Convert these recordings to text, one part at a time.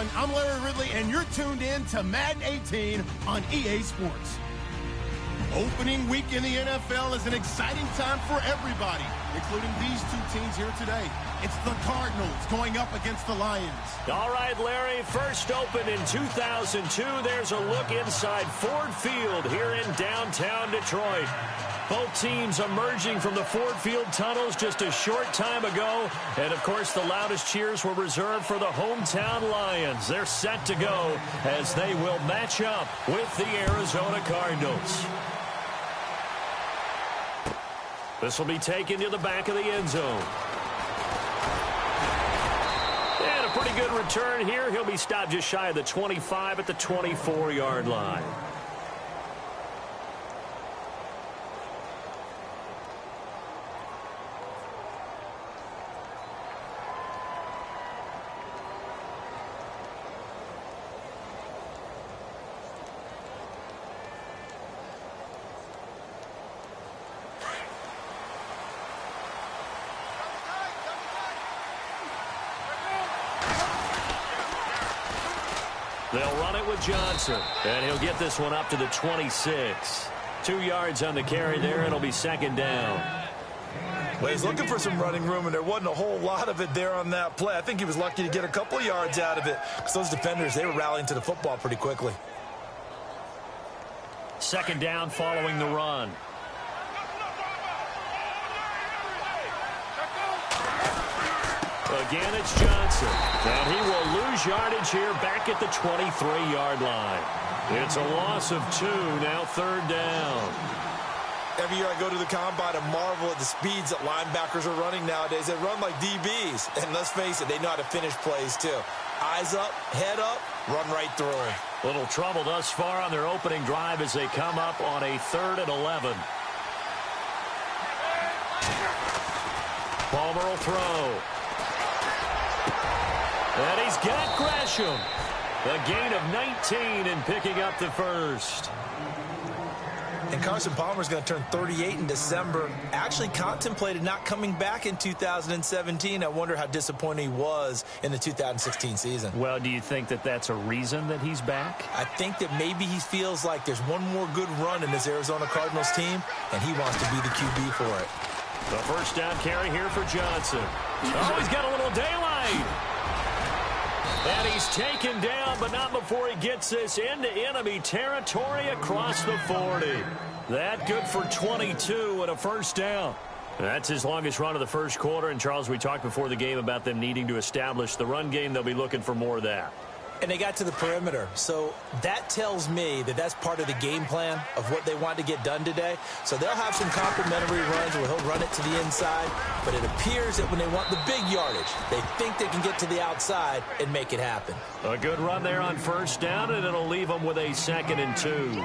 everyone. I'm Larry Ridley, and you're tuned in to Madden 18 on EA Sports. Opening week in the NFL is an exciting time for everybody, including these two teams here today. It's the Cardinals going up against the Lions. All right, Larry, first opened in 2002. There's a look inside Ford Field here in downtown Detroit. Both teams emerging from the Ford Field tunnels just a short time ago. And, of course, the loudest cheers were reserved for the hometown Lions. They're set to go as they will match up with the Arizona Cardinals. This will be taken to the back of the end zone. And a pretty good return here. He'll be stopped just shy of the 25 at the 24-yard line. They'll run it with Johnson, and he'll get this one up to the 26. 2 yards on the carry there, and it'll be second down. Well, he's looking for some running room, and there wasn't a whole lot of it there on that play. I think he was lucky to get a couple of yards out of it because those defenders, they were rallying to the football pretty quickly. Second down following the run. Again, it's Johnson, and he will lose yardage here back at the 23-yard line. It's a loss of 2, now third down. Every year I go to the combine and marvel at the speeds that linebackers are running nowadays. They run like DBs, and let's face it, they know how to finish plays too. Eyes up, head up, run right through them. Little trouble thus far on their opening drive as they come up on a 3rd and 11. Palmer will throw. And he's got Gresham. A gain of 19 and picking up the first. And Carson Palmer's going to turn 38 in December. Actually contemplated not coming back in 2017. I wonder how disappointed he was in the 2016 season. Well, do you think that that's a reason that he's back? I think that maybe he feels like there's one more good run in this Arizona Cardinals team, and he wants to be the QB for it. The first down carry here for Johnson. Oh, he's got a little daylight. And he's taken down, but not before he gets this into enemy territory across the 40. That good for 22 and a first down. That's his longest run of the first quarter. And, Charles, we talked before the game about them needing to establish the run game. They'll be looking for more of that. And they got to the perimeter. So that tells me that that's part of the game plan of what they want to get done today. So they'll have some complimentary runs where he'll run it to the inside. But it appears that when they want the big yardage, they think they can get to the outside and make it happen. A good run there on first down, and it'll leave them with a 2nd and 2.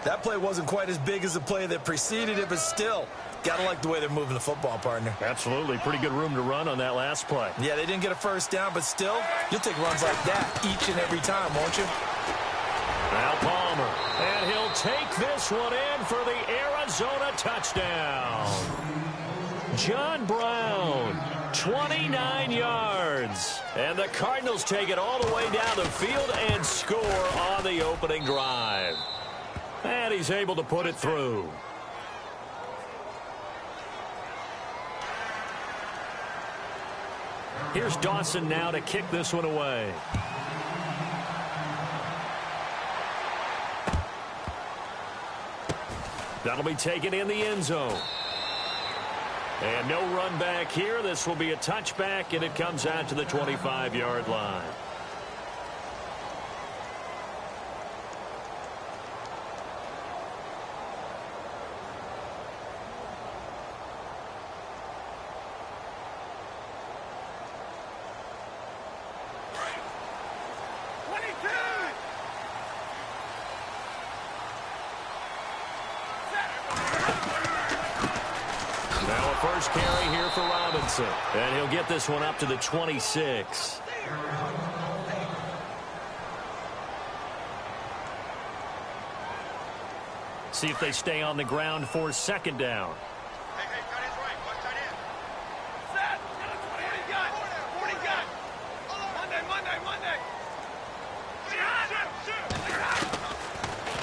That play wasn't quite as big as the play that preceded it, but still, gotta like the way they're moving the football, partner. Absolutely. Pretty good room to run on that last play. Yeah, they didn't get a first down, but still, you'll take runs like that each and every time, won't you? Now Palmer, and he'll take this one in for the Arizona touchdown. John Brown, 29 yards. And the Cardinals take it all the way down the field and score on the opening drive. And he's able to put it through. Here's Dawson now to kick this one away. That'll be taken in the end zone. And no run back here. This will be a touchback, and it comes out to the 25-yard line. Now a first carry here for Robinson. And he'll get this one up to the 26. See if they stay on the ground for second down.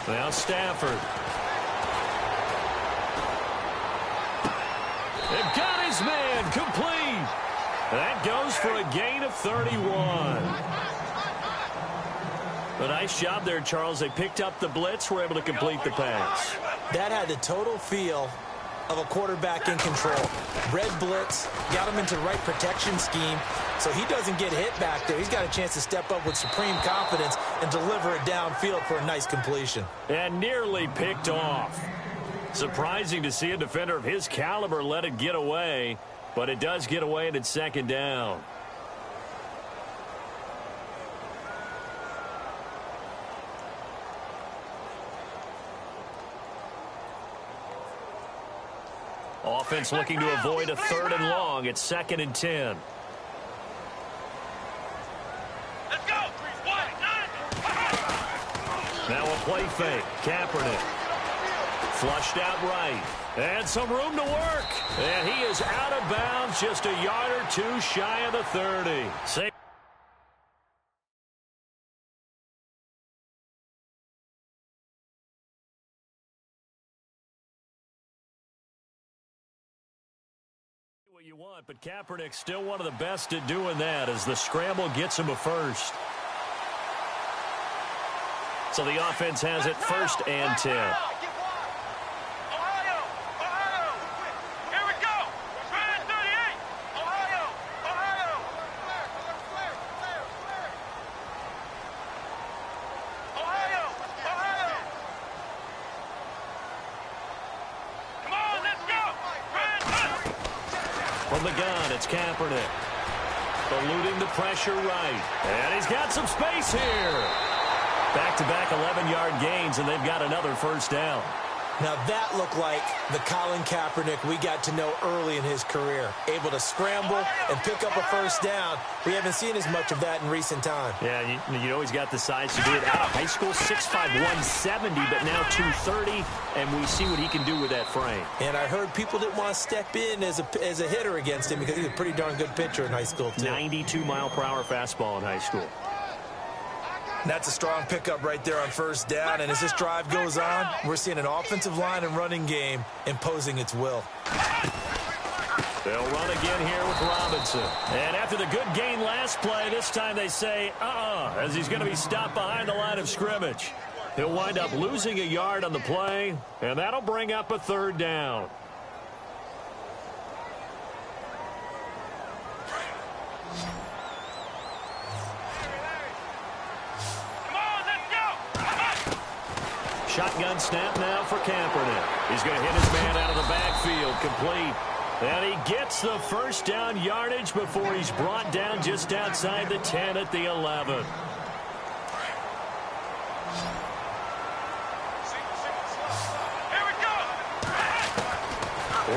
Now Stafford. They've got his man complete. That goes for a gain of 31. A nice job there, Charles. They picked up the blitz, were able to complete the pass. That had the total feel of a quarterback in control. Red blitz, got him into the right protection scheme, so he doesn't get hit back there. He's got a chance to step up with supreme confidence and deliver it downfield for a nice completion. And nearly picked off. Surprising to see a defender of his caliber let it get away, but it does get away and it's second down. Offense looking to avoid a 3rd and long. It's 2nd and 10. Let's go. Now a play fake. Kaepernick. Flushed out right. And some room to work. And he is out of bounds, just a yard or two shy of the 30. What you want, but Kaepernick's still one of the best at doing that as the scramble gets him a first. So the offense has it 1st and 10. From the gun, it's Kaepernick. Eluding the pressure right. And he's got some space here. Back-to-back 11-yard gains, and they've got another first down. Now that looked like the Colin Kaepernick we got to know early in his career. Able to scramble and pick up a first down. We haven't seen as much of that in recent time. Yeah, you know he's got the size to do it. Out of high school, 6'5", 170, but now 230, and we see what he can do with that frame. And I heard people didn't want to step in as a hitter against him because he's a pretty darn good pitcher in high school, too. 92-mile-per-hour fastball in high school. That's a strong pickup right there on first down, and as this drive goes on, we're seeing an offensive line and running game imposing its will. They'll run again here with Robinson. And after the good gain last play, this time they say, as he's going to be stopped behind the line of scrimmage. He'll wind up losing a yard on the play, and that'll bring up a 3rd down. Shotgun snap now for Kaepernick. He's going to hit his man out of the backfield, complete. And he gets the first down yardage before he's brought down just outside the 10 at the 11.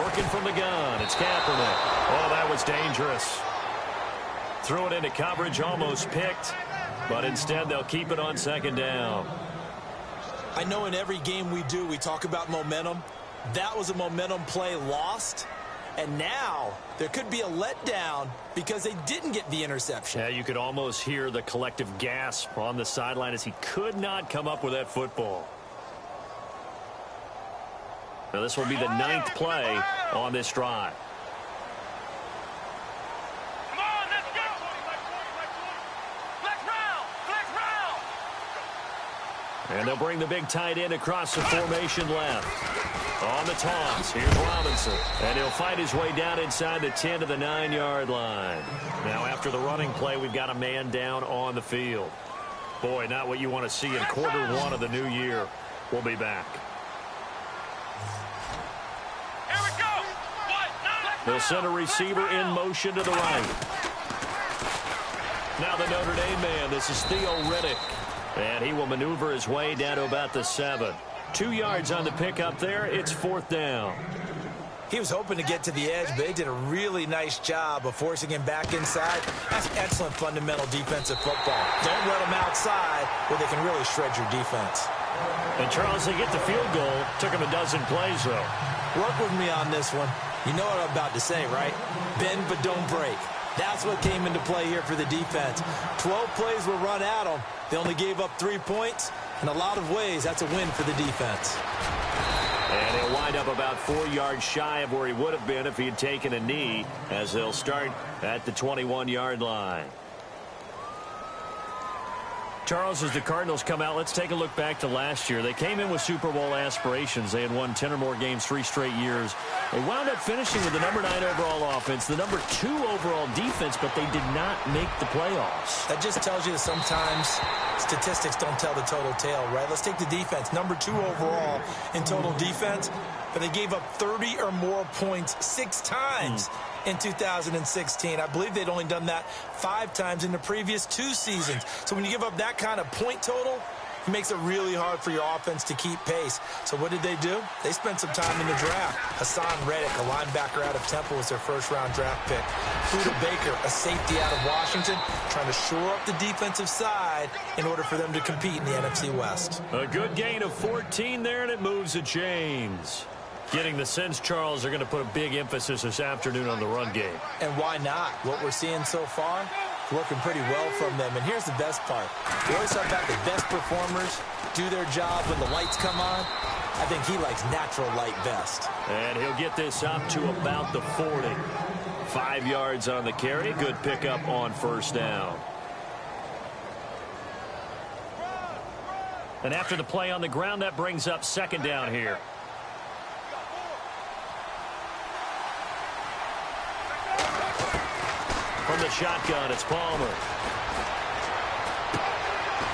Working from the gun, it's Kaepernick. Oh, that was dangerous. Threw it into coverage, almost picked, but instead they'll keep it on 2nd down. I know in every game we do, we talk about momentum. That was a momentum play lost. And now there could be a letdown because they didn't get the interception. Yeah, you could almost hear the collective gasp on the sideline as he could not come up with that football. Now this will be the 9th play on this drive. And they'll bring the big tight end across the formation left. On the toss, here's Robinson. And he'll fight his way down inside the 10 to the 9-yard line. Now after the running play, we've got a man down on the field. Boy, not what you want to see in quarter 1 of the new year. We'll be back. Here we go. They'll send a receiver in motion to the right. Now the Notre Dame man, this is Theo Riddick. And he will maneuver his way down to about the 7. 2 yards on the pickup there. It's 4th down. He was hoping to get to the edge, but they did a really nice job of forcing him back inside. That's excellent fundamental defensive football. Don't let him outside where they can really shred your defense. And, Charles, they get the field goal. Took him a dozen plays, though. Work with me on this one. You know what I'm about to say, right? Bend but don't break. That's what came into play here for the defense. 12 plays were run at them. They only gave up 3 points, In a lot of ways, that's a win for the defense. And he'll wind up about 4 yards shy of where he would have been if he had taken a knee, as they'll start at the 21-yard line. Charles, as the Cardinals come out, let's take a look back to last year. They came in with Super Bowl aspirations. They had won 10 or more games 3 straight years. They wound up finishing with the number 9 overall offense, the number 2 overall defense, but they did not make the playoffs. That just tells you that sometimes statistics don't tell the total tale, right? Let's take the defense. Number 2 overall in total defense, but they gave up 30 or more points 6 times in 2016. I believe they'd only done that 5 times in the previous 2 seasons. So when you give up that kind of point total, it makes it really hard for your offense to keep pace. So what did they do? They spent some time in the draft. Hassan Reddick, a linebacker out of Temple, was their first-round draft pick. Buda Baker, a safety out of Washington, trying to shore up the defensive side in order for them to compete in the NFC West. A good gain of 14 there, and it moves the chains. Getting the sense, Charles, they're going to put a big emphasis this afternoon on the run game. And why not? What we're seeing so far, working pretty well from them. And here's the best part. We always talk about the best performers do their job when the lights come on. I think he likes natural light best. And he'll get this up to about the 40. 5 yards on the carry. Good pickup on first down. And after the play on the ground, that brings up second down here. From the shotgun, it's Palmer.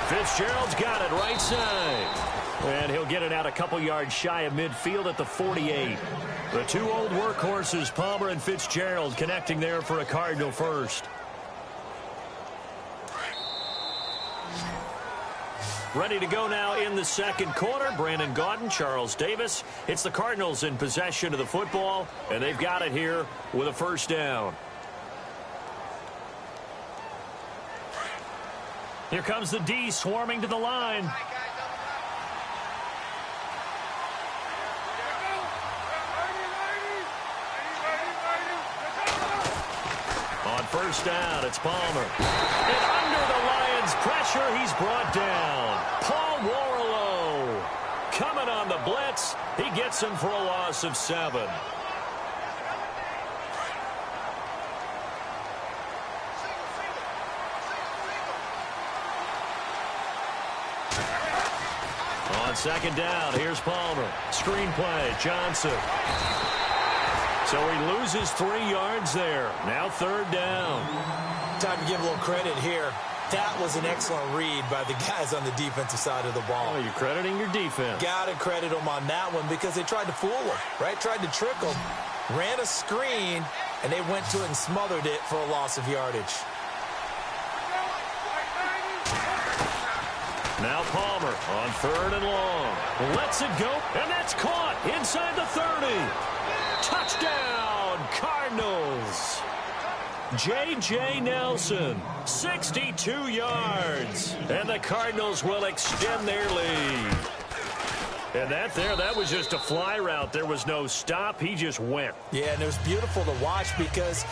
Fitzgerald's got it right side. And he'll get it out a couple yards shy of midfield at the 48. The 2 old workhorses, Palmer and Fitzgerald, connecting there for a Cardinal first. Ready to go now in the second quarter. Brandon Gaudin, Charles Davis. It's the Cardinals in possession of the football, and they've got it here with a first down. Here comes the D swarming to the line. On first down, it's Palmer. And under the Lions' pressure, he's brought down. Paul Warlow coming on the blitz. He gets him for a loss of 7. On second down, here's Palmer. Screen play, Johnson. So he loses 3 yards there. Now third down. Time to give a little credit here. That was an excellent read by the guys on the defensive side of the ball. Oh, you're crediting your defense. Got to credit them on that one because they tried to fool them, right? Tried to trick them, ran a screen, and they went to it and smothered it for a loss of yardage. Now Palmer on third and long. Lets it go, and that's caught inside the 30. Touchdown, Cardinals. J.J. Nelson, 62 yards. And the Cardinals will extend their lead. And that was just a fly route. There was no stop. He just went. Yeah, and it was beautiful to watch because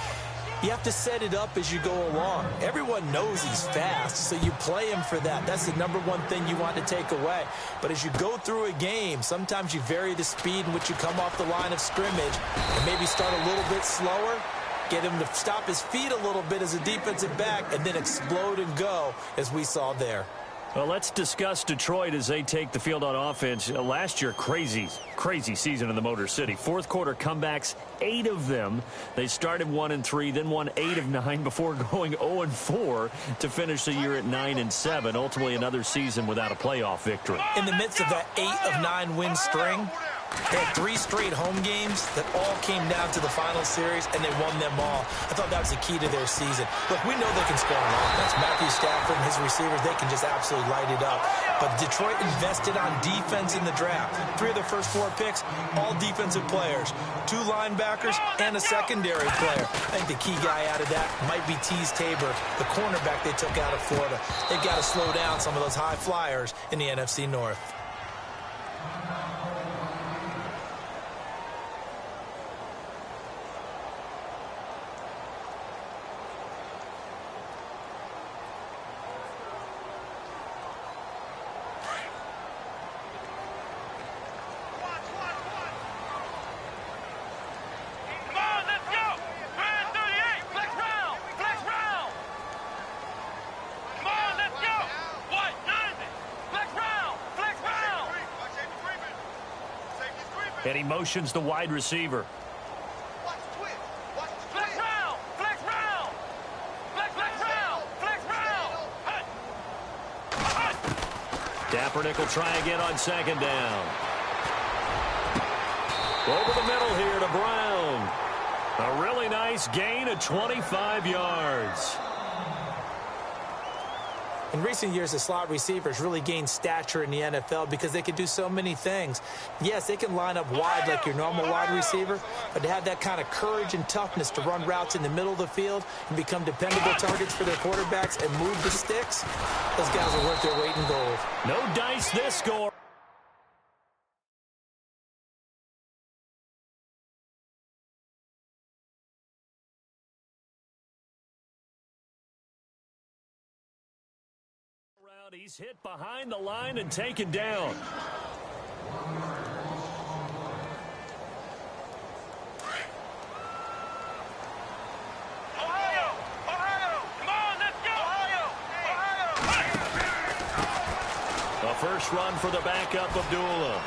you have to set it up as you go along. Everyone knows he's fast, so you play him for that. That's the number one thing you want to take away. But as you go through a game, sometimes you vary the speed in which you come off the line of scrimmage and maybe start a little bit slower, get him to stop his feet a little bit as a defensive back, and then explode and go, as we saw there. Well, let's discuss Detroit as they take the field on offense. Last year, crazy season in the Motor City. Fourth quarter comebacks, 8 of them. They started 1-3, then won 8 of 9 before going 0-4 to finish the year at 9-7. Ultimately, another season without a playoff victory. In the midst of that 8 of 9 win string, they had 3 straight home games that all came down to the final series, and they won them all. I thought that was the key to their season. Look, we know they can score on offense. Matthew Stafford and his receivers, they can just absolutely light it up. But Detroit invested on defense in the draft. 3 of their first 4 picks, all defensive players. 2 linebackers and a secondary player. I think the key guy out of that might be Teez Tabor, the cornerback they took out of Florida. They've got to slow down some of those high flyers in the NFC North. And he motions the wide receiver. Flex round! Flex round! Flex round! Flex round! Kaepernick will try again on second down. Over the middle here to Brown. A really nice gain of 25 yards. In recent years, the slot receivers really gained stature in the NFL because they can do so many things. Yes, they can line up wide like your normal wide receiver, but to have that kind of courage and toughness to run routes in the middle of the field and become dependable targets for their quarterbacks and move the sticks, those guys are worth their weight in gold. No dice this score. He's hit behind the line and taken down. Ohio! Ohio! Come on, let's go! Ohio! Ohio! A first run for the backup, Abdullah.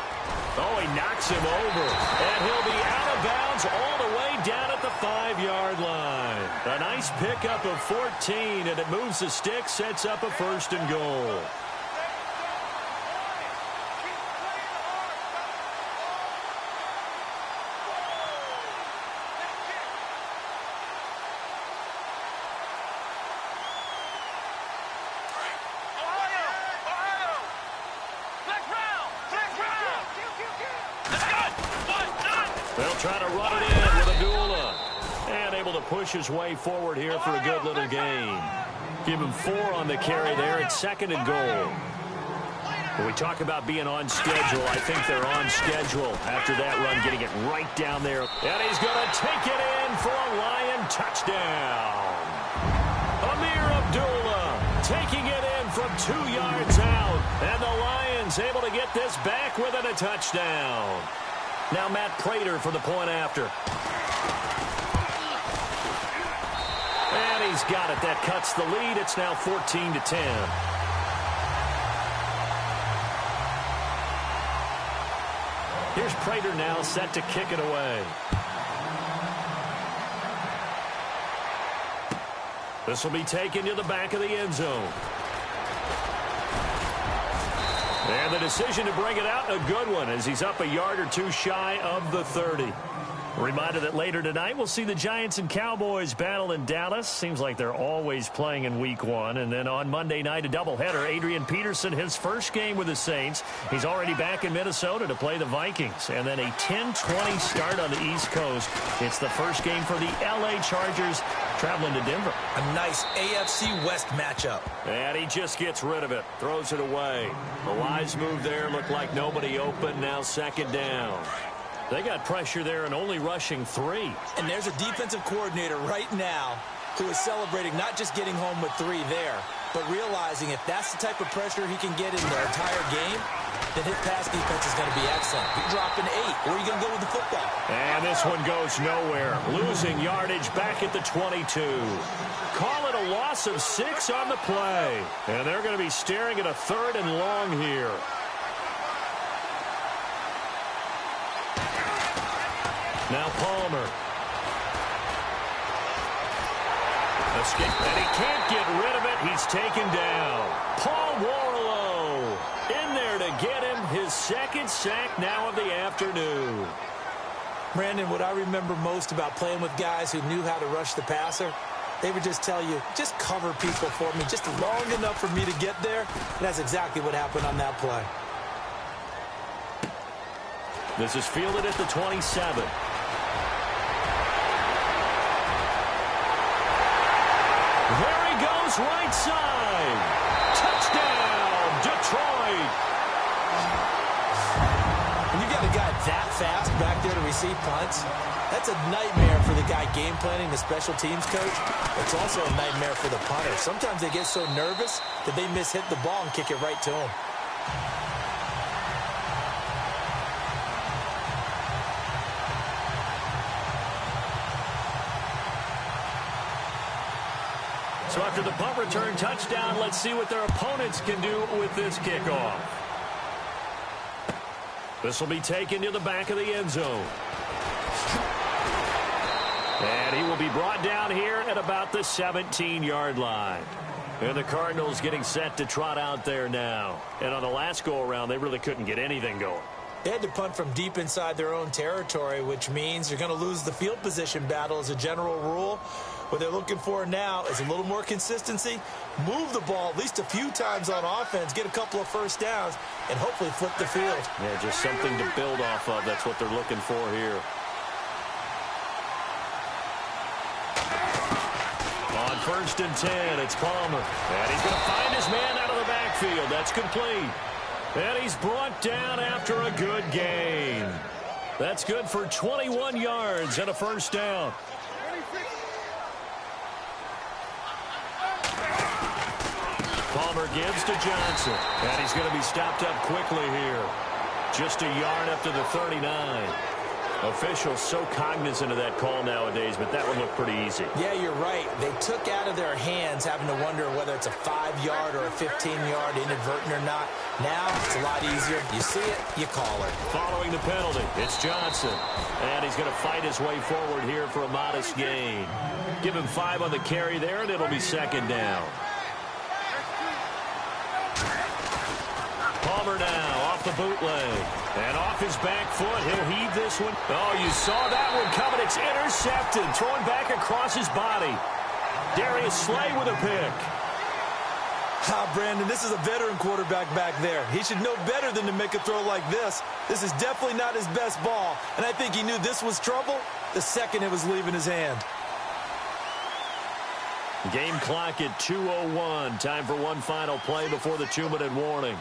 Oh, he knocks him over. And he'll be out of bounds all the way down at the 5-yard line. A nice pickup of 14, and it moves the stick, sets up a first and goal. They'll try to run it in with Abdullah. And able to push his way forward here for a good little gain. Give him 4 on the carry there. It's second and goal. When we talk about being on schedule, I think they're on schedule after that run, getting it right down there. And he's going to take it in for a Lion touchdown. Amir Abdullah taking it in from 2 yards out. And the Lions able to get this back within a touchdown. Now Matt Prater for the point after. And he's got it. That cuts the lead. It's now 14-10. Here's Prater now set to kick it away. This will be taken to the back of the end zone. And the decision to bring it out, a good one, as he's up a yard or 2 shy of the 30. Reminder that later tonight we'll see the Giants and Cowboys battle in Dallas. Seems like they're always playing in week 1. And then on Monday night, a doubleheader. Adrian Peterson, his first game with the Saints. He's already back in Minnesota to play the Vikings. And then a 10:20 start on the East Coast. It's the first game for the L.A. Chargers traveling to Denver. A nice AFC West matchup. And he just gets rid of it. Throws it away. The wise move there. Looked like nobody open. Now second down. They got pressure there and only rushing 3. And there's a defensive coordinator right now who is celebrating not just getting home with 3 there, but realizing if that's the type of pressure he can get in the entire game, then his pass defense is going to be excellent. You're dropping 8. Where are you going to go with the football? And this one goes nowhere. Losing yardage back at the 22. Call it a loss of 6 on the play. And they're going to be staring at a 3rd and long here. Now Palmer. Escape, and he can't get rid of it. He's taken down. Paul Warlow in there to get him his 2nd sack now of the afternoon. Brandon, what I remember most about playing with guys who knew how to rush the passer, they would just tell you, just cover people for me, just long enough for me to get there. And that's exactly what happened on that play. This is fielded at the 27. There he goes, right side. Touchdown, Detroit. When you got a guy that fast back there to receive punts, that's a nightmare for the guy game planning, the special teams coach. It's also a nightmare for the punter. Sometimes they get so nervous that they mishit the ball and kick it right to him. So after the punt return touchdown, let's see what their opponents can do with this kickoff. This will be taken to the back of the end zone. And he will be brought down here at about the 17-yard line. And the Cardinals getting set to trot out there now. And on the last go-around, they really couldn't get anything going. They had to punt from deep inside their own territory, which means you're going to lose the field position battle as a general rule. What they're looking for now is a little more consistency, move the ball at least a few times on offense, get a couple of first downs, and hopefully flip the field. Yeah, just something to build off of. That's what they're looking for here. On 1st and 10, it's Palmer. And he's going to find his man out of the backfield. That's complete. And he's brought down after a good gain. That's good for 21 yards and a first down. Palmer gives to Johnson. And he's going to be stopped up quickly here. Just a yard up to the 39. Officials so cognizant of that call nowadays, but that one looked pretty easy. Yeah, you're right. They took out of their hands having to wonder whether it's a 5-yard or a 15-yard inadvertent or not. Now it's a lot easier. You see it, you call it. Following the penalty, it's Johnson. And he's going to fight his way forward here for a modest gain. Give him 5 on the carry there, and it'll be 2nd down. Palmer now off the bootleg. And off his back foot, he'll heave this one. Oh, you saw that one coming. It's intercepted. Thrown back across his body. Darius Slay with a pick. Brandon, this is a veteran quarterback back there. He should know better than to make a throw like this. This is definitely not his best ball. And I think he knew this was trouble the second it was leaving his hand. Game clock at 2:01. Time for one final play before the 2-minute warning.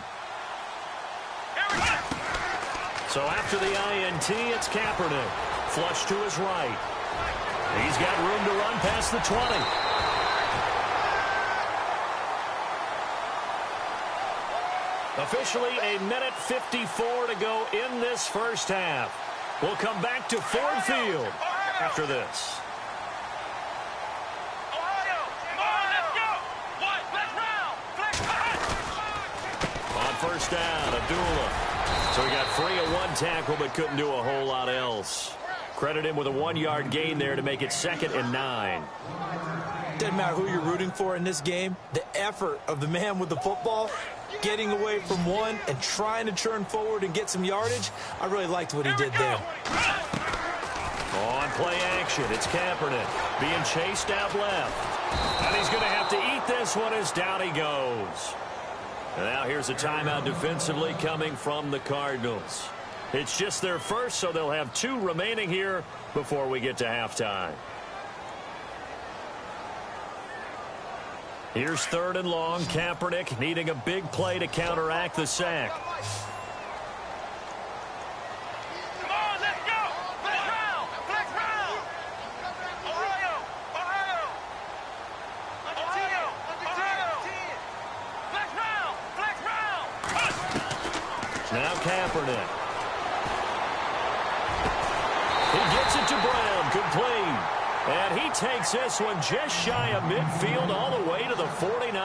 So after the INT, it's Kaepernick. Flush to his right. He's got room to run past the 20. Officially a minute 54 to go in this first half. We'll come back to Ford Field after this. On first down, Abdullah. So he got free of one tackle but couldn't do a whole lot else. Credit him with a 1-yard gain there to make it 2nd and 9. Doesn't matter who you're rooting for in this game. The effort of the man with the football, getting away from one and trying to turn forward and get some yardage, I really liked what he did there. On play action, it's Kaepernick being chased out left. And he's going to have to eat this one as down he goes. And now here's a timeout defensively coming from the Cardinals. It's just their first, so they'll have 2 remaining here before we get to halftime. Here's 3rd and long. Kaepernick needing a big play to counteract the sack. Come on, let's go! Flex round! Flex round! Ohio! Ohio! Ohio! Ohio! Flex round! Flex round! Now Kaepernick. He gets it to Brown, complete. And he takes this one just shy of midfield all the way to the 49.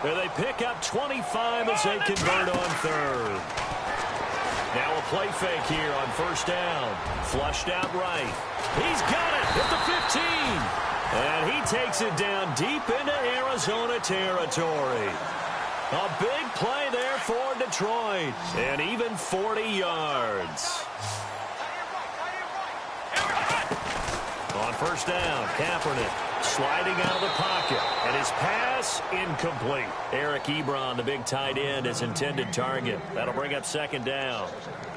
And they pick up 25 as they convert on 3rd. Now a play fake here on 1st down. Flushed out right. He's got it at the 15. And he takes it down deep into Arizona territory. A big play there for Detroit. And even 40 yards. On 1st down, Kaepernick sliding out of the pocket. And his pass incomplete. Eric Ebron, the big tight end, his intended target. That'll bring up 2nd down.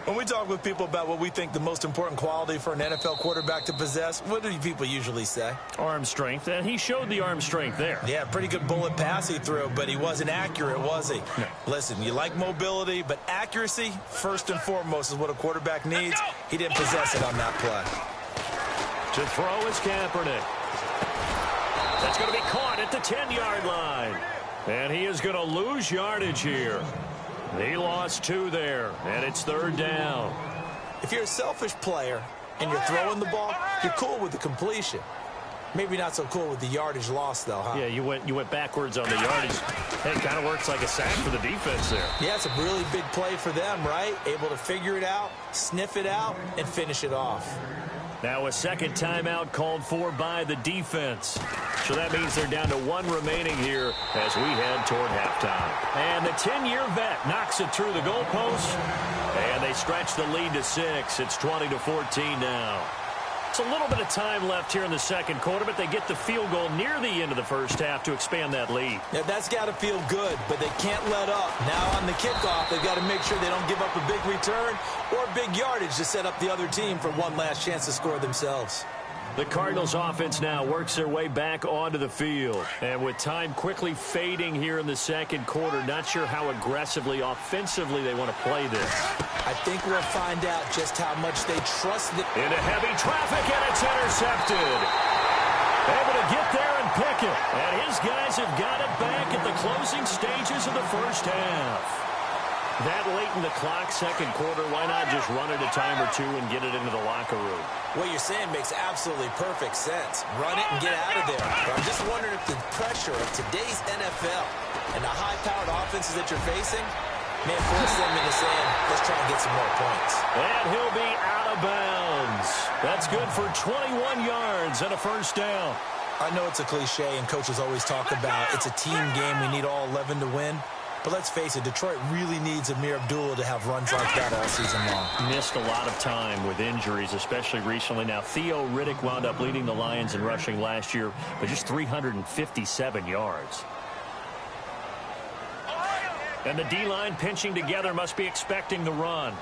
When we talk with people about what we think the most important quality for an NFL quarterback to possess, what do people usually say? Arm strength, and he showed the arm strength there. Yeah, pretty good bullet pass he threw, but he wasn't accurate, was he? No. Listen, you like mobility, but accuracy, first and foremost, is what a quarterback needs. He didn't possess it on that play. To throw is Kaepernick. That's going to be caught at the 10-yard line. And he is going to lose yardage here. He lost 2 there, and it's 3rd down. If you're a selfish player and you're throwing the ball, you're cool with the completion. Maybe not so cool with the yardage loss, though, huh? Yeah, you went backwards on the yardage. Hey, it kind of works like a sack for the defense there. Yeah, it's a really big play for them, right? Able to figure it out, sniff it out, and finish it off. Now a second timeout called for by the defense. So that means they're down to one remaining here as we head toward halftime. And the 10-year vet knocks it through the goalpost. And they stretch the lead to 6. It's 20-14 now. It's a little bit of time left here in the second quarter, but they get the field goal near the end of the first half to expand that lead. Yeah, that's got to feel good, but they can't let up. Now on the kickoff, they've got to make sure they don't give up a big return or big yardage to set up the other team for one last chance to score themselves. The Cardinals offense now works their way back onto the field. And with time quickly fading here in the second quarter, not sure how aggressively, offensively they want to play this. I think we'll find out just how much they trust it. Into heavy traffic, and it's intercepted. Able to get there and pick it. And his guys have got it back at the closing stages of the first half. That late in the clock, second quarter, why not just run it a time or two and get it into the locker room? What you're saying makes absolutely perfect sense. Run it and get out of there. But I'm just wondering if the pressure of today's NFL and the high-powered offenses that you're facing may force them into saying, let's try and get some more points. And he'll be out of bounds. That's good for 21 yards and a first down. I know it's a cliche, and coaches always talk about it's a team game. We need all 11 to win. But let's face it, Detroit really needs Amir Abdullah to have runs like that all season long. Missed a lot of time with injuries, especially recently. Now, Theo Riddick wound up leading the Lions in rushing last year, but just 357 yards. And the D-line pinching together, must be expecting the run.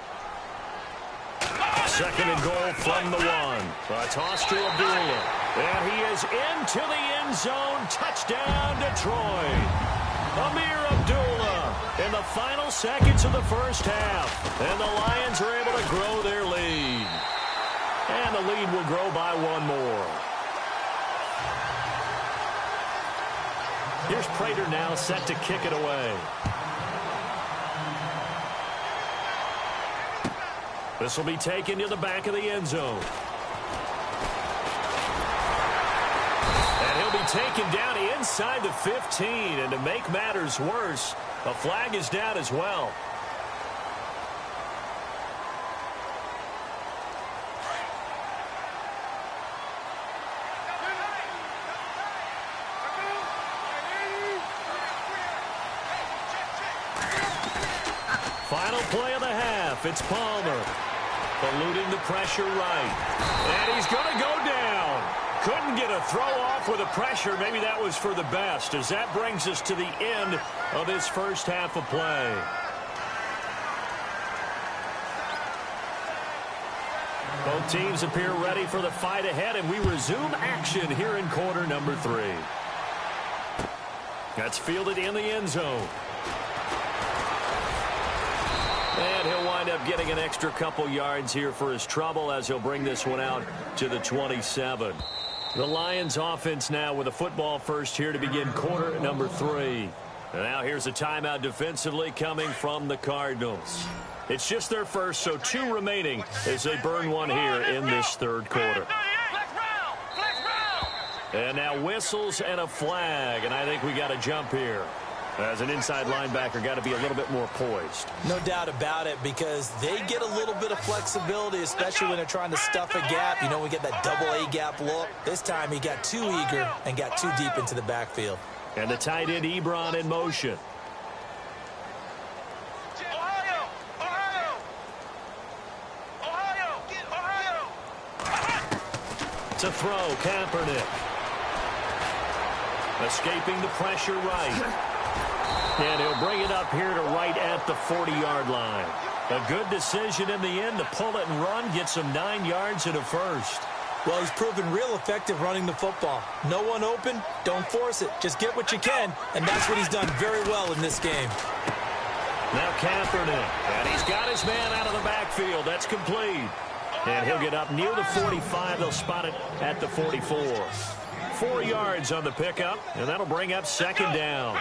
Second and goal from the one. A toss to Abdullah. And he is into the end zone. Touchdown, Detroit. Amir Abdullah in the final seconds of the first half. And the Lions are able to grow their lead. And the lead will grow by one more. Here's Prater now set to kick it away. This will be taken to the back of the end zone. And he'll be taken down inside the 15. And to make matters worse, a flag is down as well. Final play of the half. It's Palmer. Eluding the pressure right. And he's going to go down. Couldn't get a throw off with the pressure. Maybe that was for the best, as that brings us to the end of this first half of play. Both teams appear ready for the fight ahead, and we resume action here in quarter number 3. That's fielded in the end zone. And he'll wind up getting an extra couple yards here for his trouble as he'll bring this one out to the 27. The Lions offense now with a football first here to begin quarter number 3. And now here's a timeout defensively coming from the Cardinals. It's just their first, so 2 remaining as they burn one here in this third quarter. And now whistles and a flag, and I think we got a jump here. As an inside linebacker, got to be a little bit more poised. No doubt about it, because they get a little bit of flexibility, especially when they're trying to stuff a gap. You know, we get that double A gap look. This time he got too eager and got too deep into the backfield. And the tight end Ebron in motion. To throw, Kaepernick. Escaping the pressure right. And he'll bring it up here to right at the 40-yard line. A good decision in the end to pull it and run, get some 9 yards and a first. Well, he's proven real effective running the football. No one open, don't force it. Just get what you can, and that's what he's done very well in this game. Now Kaepernick, and he's got his man out of the backfield. That's complete. And he'll get up near the 45. They'll spot it at the 44. 4 yards on the pickup, and that'll bring up second down.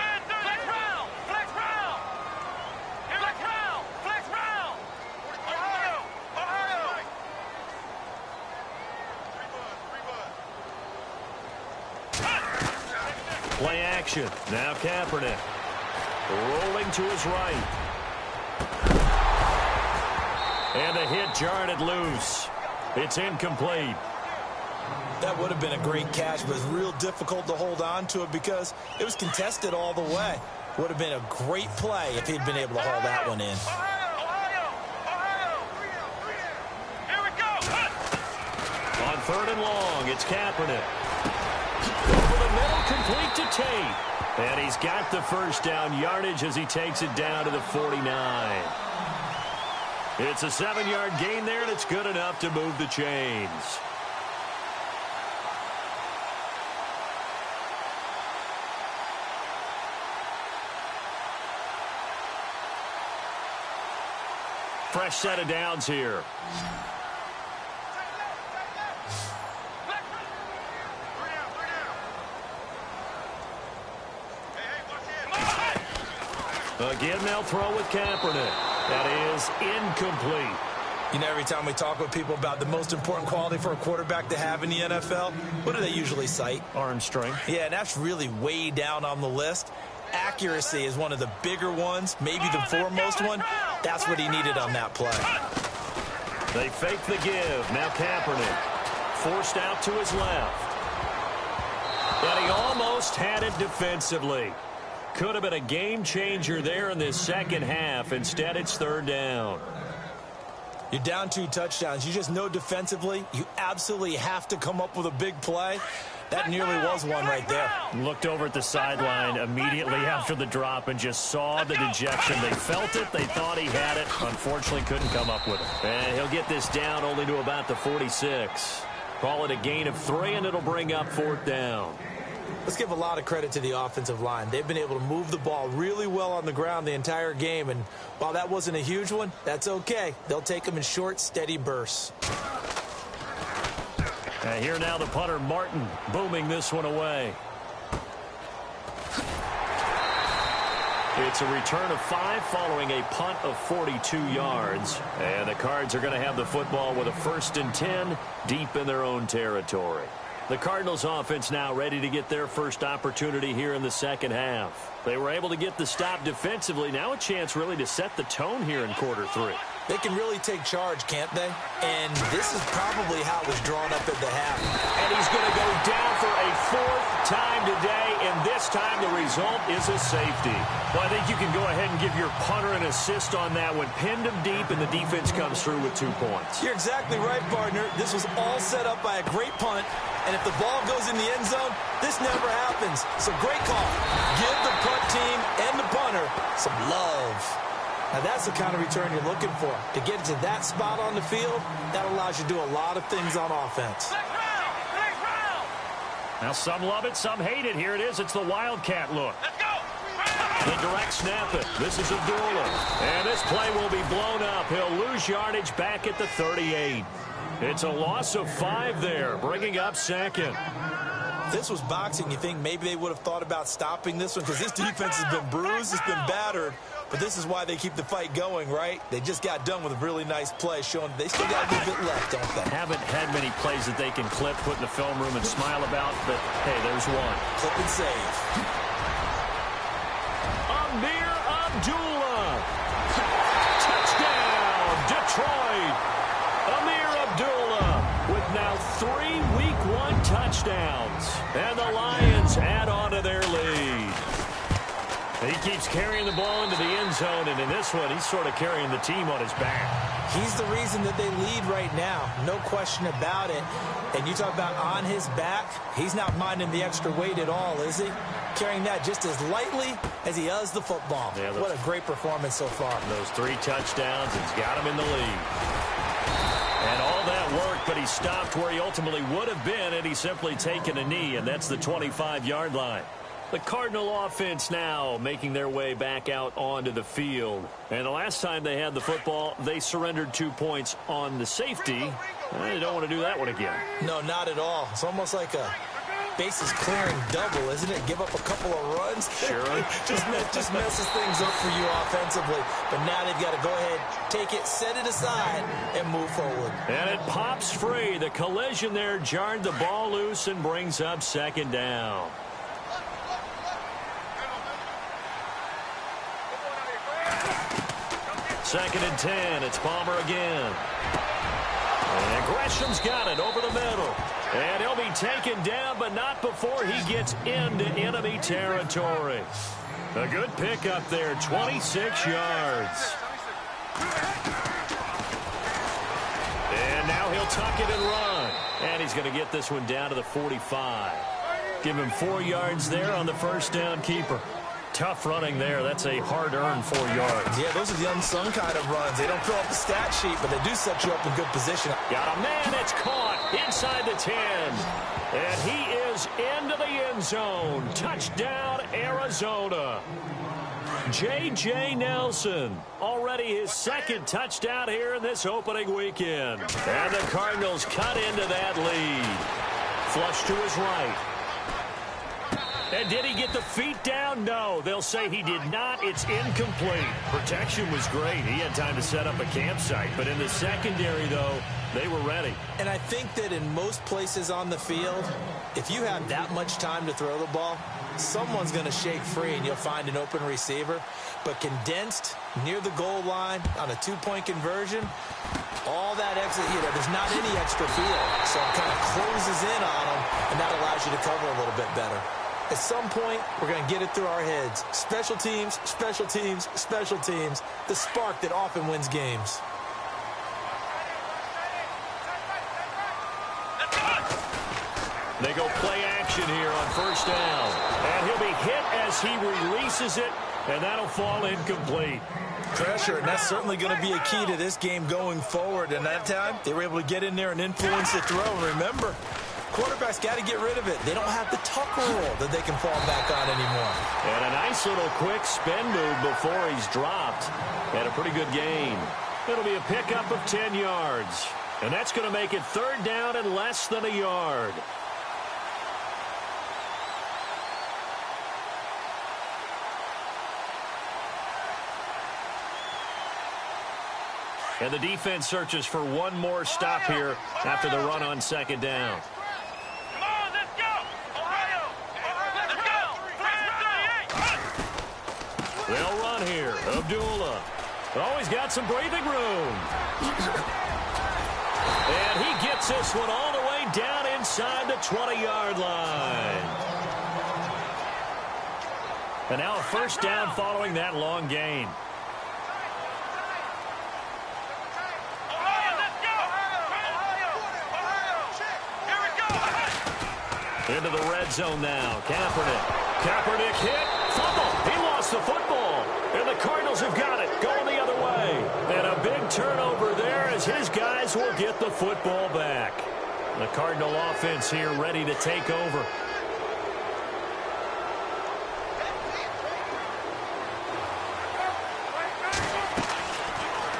Play action. Now Kaepernick. Rolling to his right. And the hit jarred it loose. It's incomplete. That would have been a great catch, but it's real difficult to hold on to it because it was contested all the way. Would have been a great play if he'd been able to haul that one in. Here we go. On 3rd and long, it's Kaepernick. Over the middle, complete to Tate. And he's got the first down yardage as he takes it down to the 49. It's a 7-yard gain there, and it's good enough to move the chains. Fresh set of downs here. Again, they'll throw with Kaepernick. That is incomplete. You know, every time we talk with people about the most important quality for a quarterback to have in the NFL, what do they usually cite? Arm strength. Yeah, and that's really way down on the list. Accuracy is one of the bigger ones, maybe the foremost one. That's what he needed on that play. They fake the give. Now Kaepernick forced out to his left. And he almost had it defensively. Could have been a game changer there in this second half. Instead, it's 3rd down. You're down 2 touchdowns. You just know defensively you absolutely have to come up with a big play. That nearly was one right there. Looked over at the sideline immediately after the drop and just saw the dejection. They felt it. They thought he had it. Unfortunately, couldn't come up with it. And he'll get this down only to about the 46. Call it a gain of 3, and it'll bring up 4th down. Let's give a lot of credit to the offensive line. They've been able to move the ball really well on the ground the entire game. And while that wasn't a huge one, that's okay. They'll take them in short, steady bursts. Here now the punter, Martin, booming this one away. It's a return of 5 following a punt of 42 yards. And the Cards are going to have the football with a 1st and 10 deep in their own territory. The Cardinals offense now ready to get their first opportunity here in the second half. They were able to get the stop defensively. Now a chance really to set the tone here in quarter 3. They can really take charge, can't they? And this is probably how it was drawn up at the half. And he's going to go down for a 4th time today, and this time the result is a safety. Well, I think you can go ahead and give your punter an assist on that one. Pinned him deep, and the defense comes through with 2 points. You're exactly right, partner. This was all set up by a great punt, and if the ball goes in the end zone, this never happens. So great call. Give the punt team and the punter some love. Now, that's the kind of return you're looking for. To get to that spot on the field, that allows you to do a lot of things on offense. Now, some love it, some hate it. Here it is. It's the Wildcat look. Let's go. The direct snap it. This is Abdullah. And this play will be blown up. He'll lose yardage back at the 38. It's a loss of 5 there, bringing up 2nd. If this was boxing, you think maybe they would have thought about stopping this one because this defense has been bruised, it's been battered. But this is why they keep the fight going, right? They just got done with a really nice play, showing they still got a little bit left, don't they? Haven't had many plays that they can clip, put in the film room, and smile about, but, hey, there's one. Clip and save. Amir Abdullah. Touchdown, Detroit. Amir Abdullah with now 3 Week 1 touchdowns. And the Lions add on to their lead. He keeps carrying the ball into the end zone, and in this one, he's sort of carrying the team on his back. He's the reason that they lead right now, no question about it. And you talk about on his back, he's not minding the extra weight at all, is he? Carrying that just as lightly as he does the football. Yeah, what a great performance so far. Those 3 touchdowns, it's got him in the lead. And all that work, but he stopped where he ultimately would have been had he simply taken a knee, and that's the 25-yard line. The Cardinal offense now making their way back out onto the field. And the last time they had the football, they surrendered 2 points on the safety. They don't want to do that one again. No, not at all. It's almost like a bases clearing double, isn't it? Give up a couple of runs. Sure. just messes things up for you offensively. But now they've got to go ahead, take it, set it aside, and move forward. And it pops free. The collision there jarred the ball loose and brings up 2nd down. 2nd and 10. It's Palmer again. And Gresham's got it over the middle. And he'll be taken down, but not before he gets into enemy territory. A good pickup there, 26 yards. And now he'll tuck it and run. And he's going to get this one down to the 45. Give him 4 yards there on the first down keeper. Tough running there. That's a hard-earned 4 yards. Yeah, those are the unsung kind of runs. They don't fill up the stat sheet, but they do set you up in good position. Got a man that's caught inside the 10. And he is into the end zone. Touchdown, Arizona. J.J. Nelson, already his 2nd touchdown here in this opening weekend. And the Cardinals cut into that lead. Flush to his right. And did he get the feet down? No, they'll say he did not. It's incomplete. Protection was great. He had time to set up a campsite. But in the secondary, though, they were ready. And I think that in most places on the field, if you have that much time to throw the ball, someone's going to shake free and you'll find an open receiver. But condensed near the goal line on a 2-point conversion, all that exit, there's not any extra field. So it kind of closes in on them, and that allows you to cover a little bit better. At some point, we're going to get it through our heads. Special teams, special teams, special teams. The spark that often wins games. They go play action here on first down. And he'll be hit as he releases it, and that'll fall incomplete. Pressure, and that's certainly going to be a key to this game going forward. And that time, they were able to get in there and influence the throw. And remember, quarterback's got to get rid of it. They don't have the Tucker rule that they can fall back on anymore. And a nice little quick spin move before he's dropped. And a pretty good gain. It'll be a pickup of 10 yards. And that's going to make it 3rd down and less than a yard. And the defense searches for one more stop here after the run on 2nd down. Come on, let's go! Ohio! Let's go! They'll run here. Abdullah. Oh, he's got some breathing room. And he gets this one all the way down inside the 20-yard line. And now a first down following that long gain. Into the red zone now. Kaepernick hit. Fumble. He lost the football. And the Cardinals have got it. Going the other way. And a big turnover there as his guys will get the football back. The Cardinal offense here ready to take over.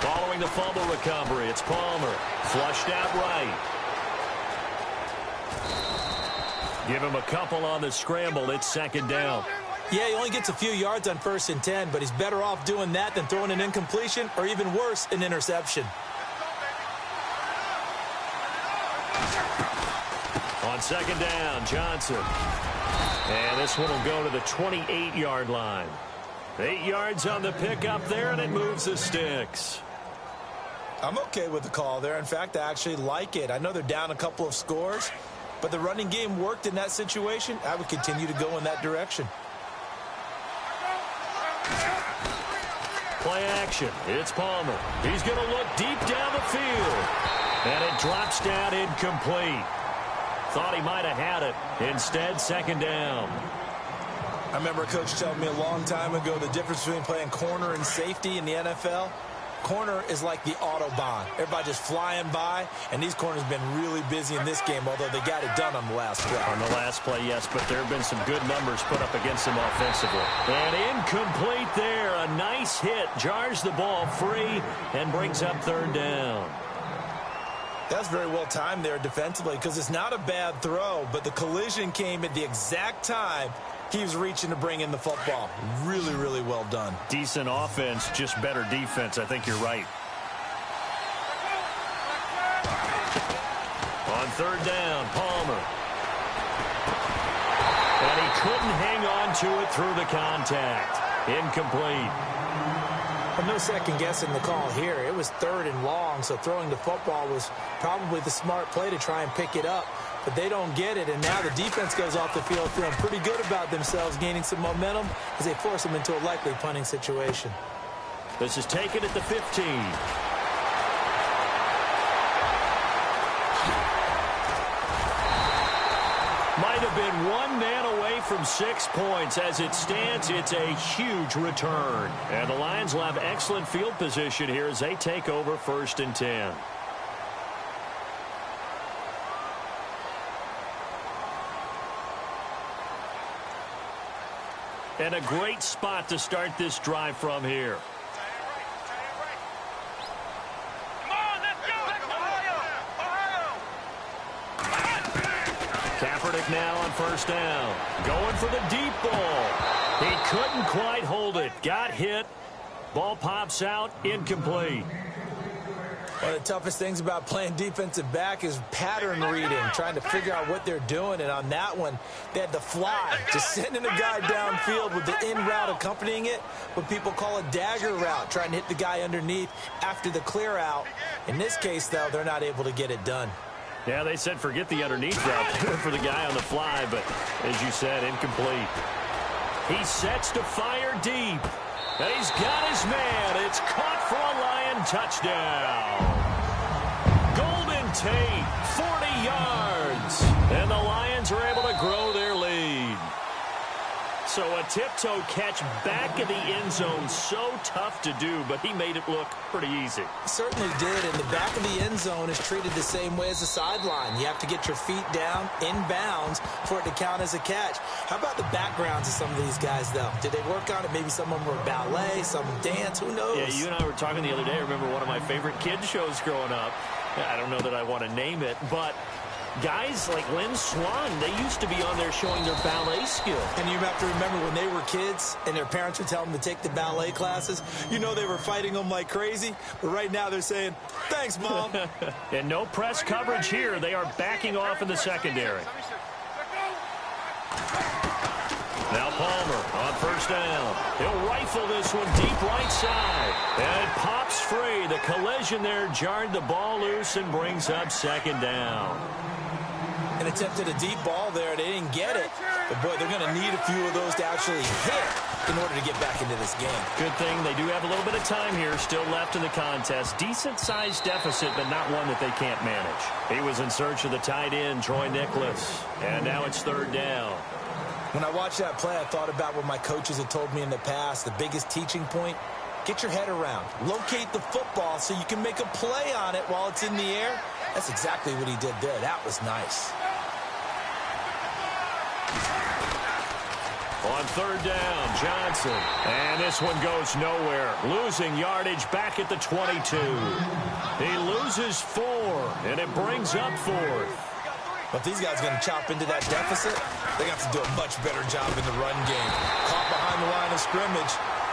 Following the fumble recovery, it's Palmer. Flushed out right. Give him a couple on the scramble. It's 2nd down. Yeah, he only gets a few yards on 1st and 10, but he's better off doing that than throwing an incompletion or even worse, an interception. On 2nd down, Johnson. And this one will go to the 28-yard line. 8 yards on the pickup there, and it moves the sticks. I'm okay with the call there. In fact, I actually like it. I know they're down a couple of scores, but the running game worked in that situation. I would continue to go in that direction. Play action. It's Palmer. He's going to look deep down the field. And it drops down incomplete. Thought he might have had it. Instead, 2nd down. I remember a coach telling me a long time ago the difference between playing corner and safety in the NFL. Corner is like the Autobahn. Everybody just flying by, and these corners have been really busy in this game, although they got it done on the last play. On the last play, yes, but there have been some good numbers put up against them offensively. And incomplete there. A nice hit. Jars the ball free and brings up 3rd down. That's very well timed there defensively because it's not a bad throw, but the collision came at the exact time he was reaching to bring in the football. Really, really well done. Decent offense, just better defense. I think you're right. On 3rd down, Palmer. And he couldn't hang on to it through the contact. Incomplete. Well, no second guessing the call here. It was 3rd and long, so throwing the football was probably the smart play to try and pick it up. But they don't get it, and now the defense goes off the field feeling pretty good about themselves, gaining some momentum as they force them into a likely punting situation. This is taken at the 15. Might have been one man away from 6 points. As it stands, it's a huge return. And the Lions will have excellent field position here as they take over 1st and 10. And a great spot to start this drive from here. Come on, let's go! Kaepernick now on 1st down. Going for the deep ball. He couldn't quite hold it. Got hit. Ball pops out. Incomplete. One of the toughest things about playing defensive back is pattern reading, trying to figure out what they're doing. And on that one, they had to fly, just sending a guy downfield with the in route accompanying it, what people call a dagger route, trying to hit the guy underneath after the clear out. In this case, though, they're not able to get it done. Yeah, they said forget the underneath route for the guy on the fly, but as you said, incomplete. He sets to fire deep. And he's got his man. It's caught for a Lion touchdown. Golden Tate, 40 yards. And the Lions are able to grow their lead. So a tiptoe catch back in the end zone, so tough to do, but he made it look pretty easy. Certainly did, and the back of the end zone is treated the same way as the sideline. You have to get your feet down in bounds for it to count as a catch. How about the backgrounds of some of these guys, though? Did they work on it? Maybe some of them were ballet, some dance, who knows? Yeah, you and I were talking the other day. I remember one of my favorite kids shows growing up. I don't know that I want to name it, but guys like Lynn Swan, they used to be on there showing their ballet skill. And you have to remember when they were kids and their parents would tell them to take the ballet classes, you know they were fighting them like crazy. But right now they're saying, thanks, Mom. And no press coverage here. They are backing off in the secondary. Now Palmer on 1st down. He'll rifle this one deep right side. And it pops free. The collision there jarred the ball loose and brings up 2nd down. And attempted a deep ball there. They didn't get it. But, boy, they're going to need a few of those to actually hit in order to get back into this game. Good thing they do have a little bit of time here still left in the contest. Decent-sized deficit, but not one that they can't manage. He was in search of the tight end, Troy Nicholas. And now it's 3rd down. When I watched that play, I thought about what my coaches had told me in the past. The biggest teaching point, get your head around. Locate the football so you can make a play on it while it's in the air. That's exactly what he did there. That was nice. On 3rd down, Johnson. And this one goes nowhere. Losing yardage back at the 22. He loses 4, and it brings up 4th. But if these guys are going to chop into that deficit, they're going to have to do a much better job in the run game. Caught behind the line of scrimmage,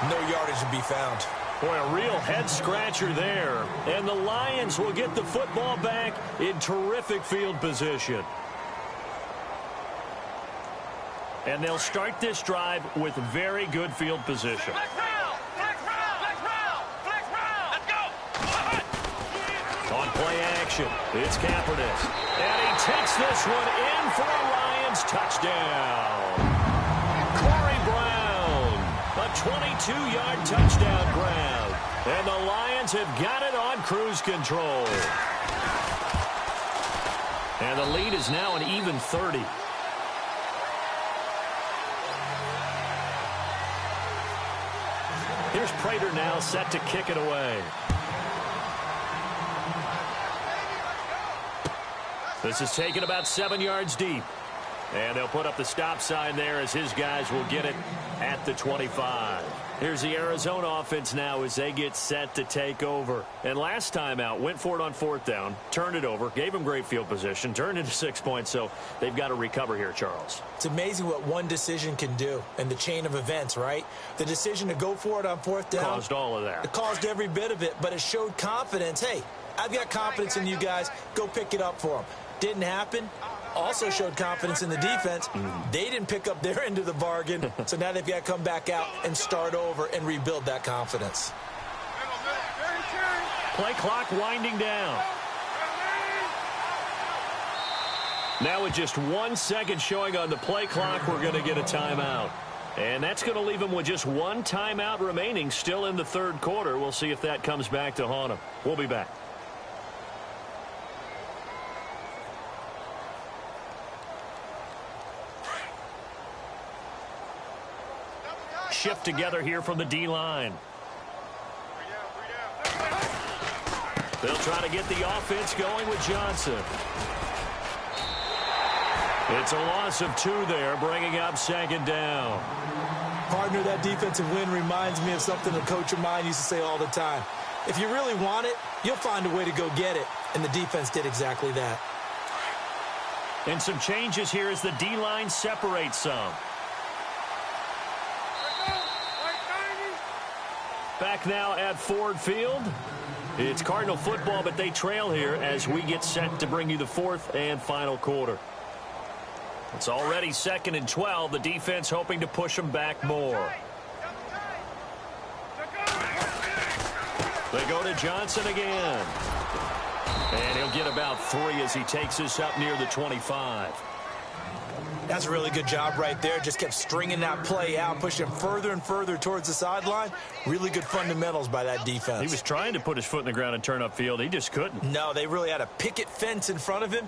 no yardage to be found. Boy, a real head-scratcher there. And the Lions will get the football back in terrific field position. And they'll start this drive with very good field position. Flex round! Flex round! Flex round! Flex round! Let's go! On play action, it's Kaepernick. And he takes this one in for a Lions touchdown. Corey Brown, a 22-yard touchdown grab. And the Lions have got it on cruise control. And the lead is now an even 30. Here's Prater now set to kick it away. This is taken about 7 yards deep. And they'll put up the stop sign there as his guys will get it at the 25. Here's the Arizona offense now as they get set to take over. And last time out, went for it on 4th down, turned it over, gave them great field position, turned into 6 points, so they've got to recover here, Charles. It's amazing what one decision can do in the chain of events, right? The decision to go for it on 4th down caused all of that. It caused every bit of it, but it showed confidence. Hey, I've got confidence in you guys. Go pick it up for them. Didn't happen. Also showed confidence in the defense. They didn't pick up their end of the bargain, so now they've got to come back out and start over and rebuild that confidence. Play clock winding down. Now with just 1 second showing on the play clock, we're going to get a timeout. And that's going to leave them with just one timeout remaining still in the third quarter. We'll see if that comes back to haunt them. We'll be back. Shift together here from the D-line. They'll try to get the offense going with Johnson. It's a loss of 2 there, bringing up second down. Partner, that defensive win reminds me of something a coach of mine used to say all the time. If you really want it, you'll find a way to go get it. And the defense did exactly that. And some changes here as the D-line separates some. Back now at Ford Field. It's Cardinal football, but they trail here as we get set to bring you the fourth and final quarter. It's already 2nd and 12. The defense hoping to push them back more. They go to Johnson again. And he'll get about 3 as he takes this up near the 25. That's a really good job right there. Just kept stringing that play out, pushing him further and further towards the sideline. Really good fundamentals by that defense. He was trying to put his foot in the ground and turn upfield. He just couldn't. No, they really had a picket fence in front of him.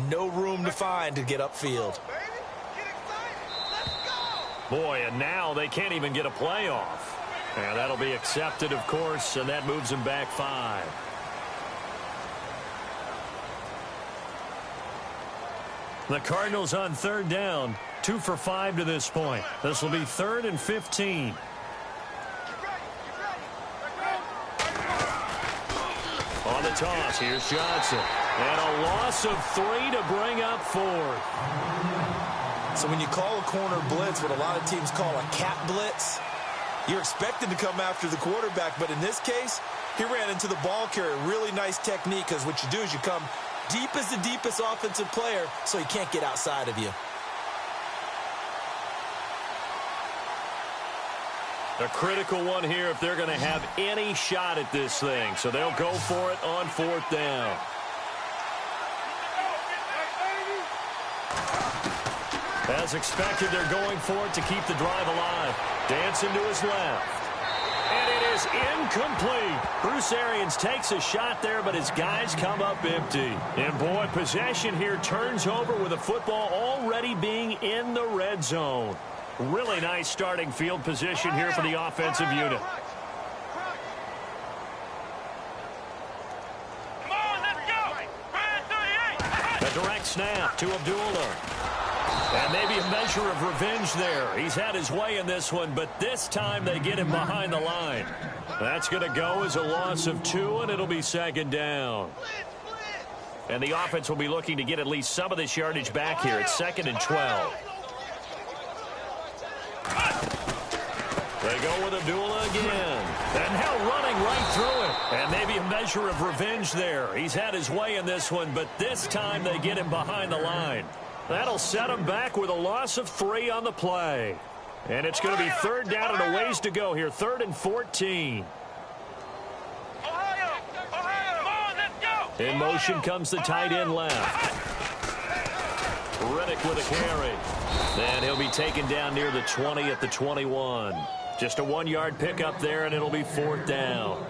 No room to find to get upfield. Boy, and now they can't even get a play off. And that'll be accepted, of course, and that moves him back 5. The Cardinals on 3rd down, 2 for 5 to this point. This will be 3rd and 15. On the toss, here's Johnson. And a loss of 3 to bring up 4th. So when you call a corner blitz, what a lot of teams call a cat blitz, you're expected to come after the quarterback. But in this case, he ran into the ball carrier. Really nice technique, because what you do is you come deep as the deepest offensive player, so he can't get outside of you. A critical one here if they're going to have any shot at this thing. So they'll go for it on 4th down. As expected, they're going for it to keep the drive alive. Dancing to his left. And it is incomplete. Bruce Arians takes a shot there, but his guys come up empty. And, boy, possession here turns over with the football already being in the red zone. Really nice starting field position here for the offensive unit. Come on, let's go. A direct snap to Abdullah. And maybe a measure of revenge there. He's had his way in this one, but this time they get him behind the line. That's going to go as a loss of 2, and it'll be 2nd down. And the offense will be looking to get at least some of this yardage back here. It's 2nd and 12. They go with Abdullah again. And now running right through it. And maybe a measure of revenge there. He's had his way in this one, but this time they get him behind the line. That'll set him back with a loss of 3 on the play. And it's going to be 3rd down and a ways to go here. 3rd and 14. Ohio, come on, let's go. In motion comes the tight end left. Riddick with a carry. And he'll be taken down near the 20 at the 21. Just a 1-yard pickup there, and it'll be 4th down.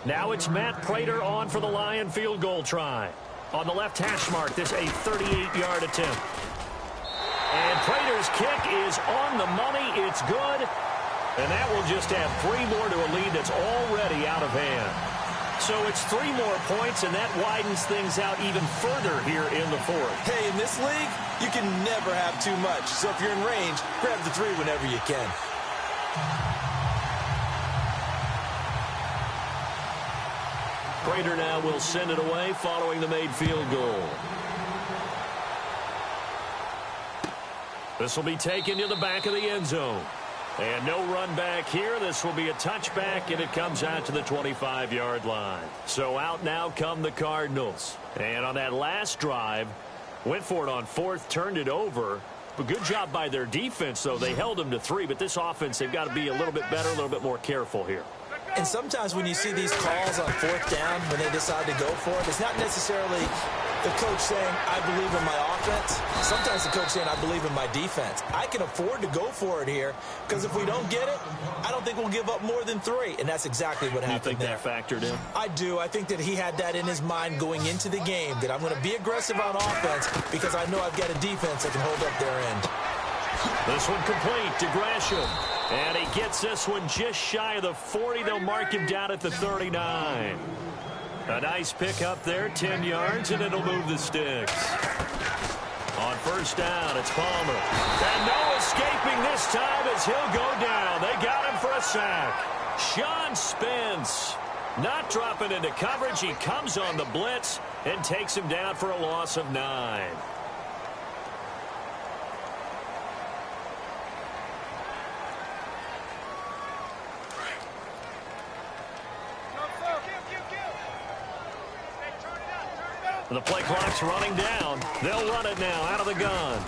Now it's Matt Prater on for the Lion field goal try. On the left hash mark, this a 38-yard attempt. And Prater's kick is on the money. It's good. And that will just add 3 more to a lead that's already out of hand. So it's 3 more points, and that widens things out even further here in the 4th. Hey, in this league, you can never have too much. So if you're in range, grab the 3 whenever you can. Prater now will send it away following the made field goal. This will be taken to the back of the end zone. And no run back here. This will be a touchback, and it comes out to the 25-yard line. So out now come the Cardinals. And on that last drive, went for it on 4th, turned it over. But good job by their defense, though. They held them to 3, but this offense, they've got to be a little bit better, a little bit more careful here. And sometimes when you see these calls on fourth down, when they decide to go for it, it's not necessarily the coach saying, I believe in my offense. Sometimes the coach saying, I believe in my defense. I can afford to go for it here because if we don't get it, I don't think we'll give up more than 3. And that's exactly what happened there. You think that factored in? I do. I think that he had that in his mind going into the game, that I'm going to be aggressive on offense because I know I've got a defense that can hold up their end. This one complete to Gresham. And he gets this one just shy of the 40. They'll mark him down at the 39. A nice pickup there, 10 yards, and it'll move the sticks. On first down, it's Palmer. And no escaping this time as he'll go down. They got him for a sack. Sean Spence not dropping into coverage. He comes on the blitz and takes him down for a loss of 9. The play clock's running down. They'll run it now out of the gun.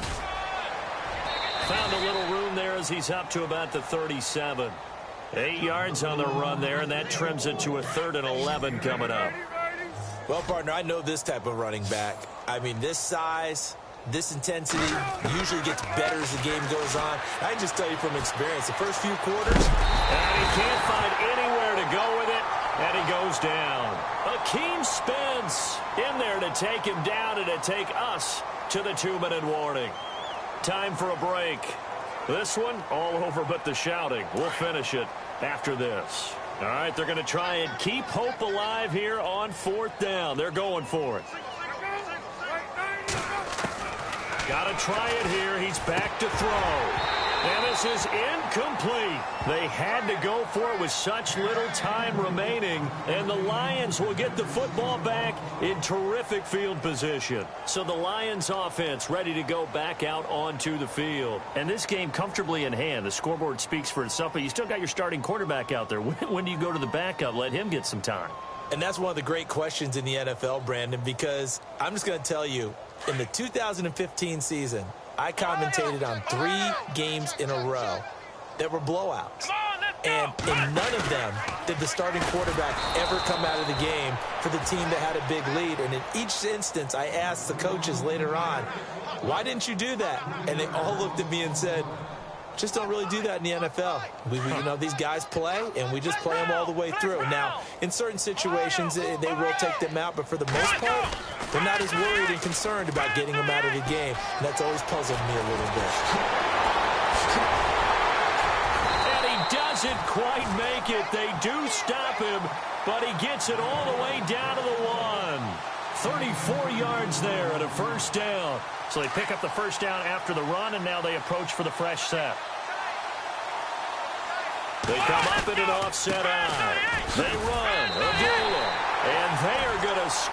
Found a little room there as he's up to about the 37. 8 yards on the run there, and that trims it to a 3rd and 11 coming up. Well, partner, I know this type of running back. I mean, this size, this intensity usually gets better as the game goes on. I can just tell you from experience, the first few quarters. And he can't find anywhere to go with it, and he goes down. Akeem Spence in there to take him down and to take us to the 2-minute warning. Time for a break. This one, all over but the shouting. We'll finish it after this. All right, they're going to try and keep hope alive here on 4th down. They're going for it. Got to try it here. He's back to throw. And this is incomplete. They had to go for it with such little time remaining. And the Lions will get the football back in terrific field position. So the Lions offense ready to go back out onto the field. And this game comfortably in hand. The scoreboard speaks for itself, but you still got your starting quarterback out there. When do you go to the backup? Let him get some time. And that's one of the great questions in the NFL, Brandon, because I'm just going to tell you, in the 2015 season, I commentated on 3 games in a row that were blowouts. And in none of them did the starting quarterback ever come out of the game for the team that had a big lead. And in each instance, I asked the coaches later on, why didn't you do that? And they all looked at me and said, just don't really do that in the NFL. You know, these guys play, and we just play them all the way through. Now, in certain situations, they will take them out, but for the most part, they're not as worried and concerned about getting them out of the game. And that's always puzzled me a little bit. And he doesn't quite make it. They do stop him, but he gets it all the way down to the 1. 34 yards there at a first down. So they pick up the first down after the run, and now they approach for the fresh set. They come up in an offset eye. They run. Abdullah. And they are going to